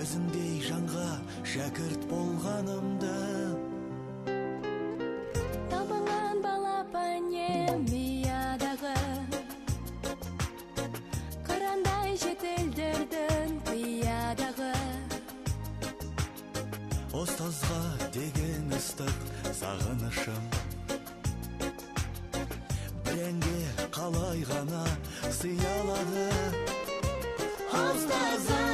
өзіңдей жанға шәкірт болғанымды. Табынған балапанем миядағы, қырандай шетелдердің қиядағы. Ұстазға деген ыстық сағынышым, бірәңге қалай ғана сыялады. Ұстазым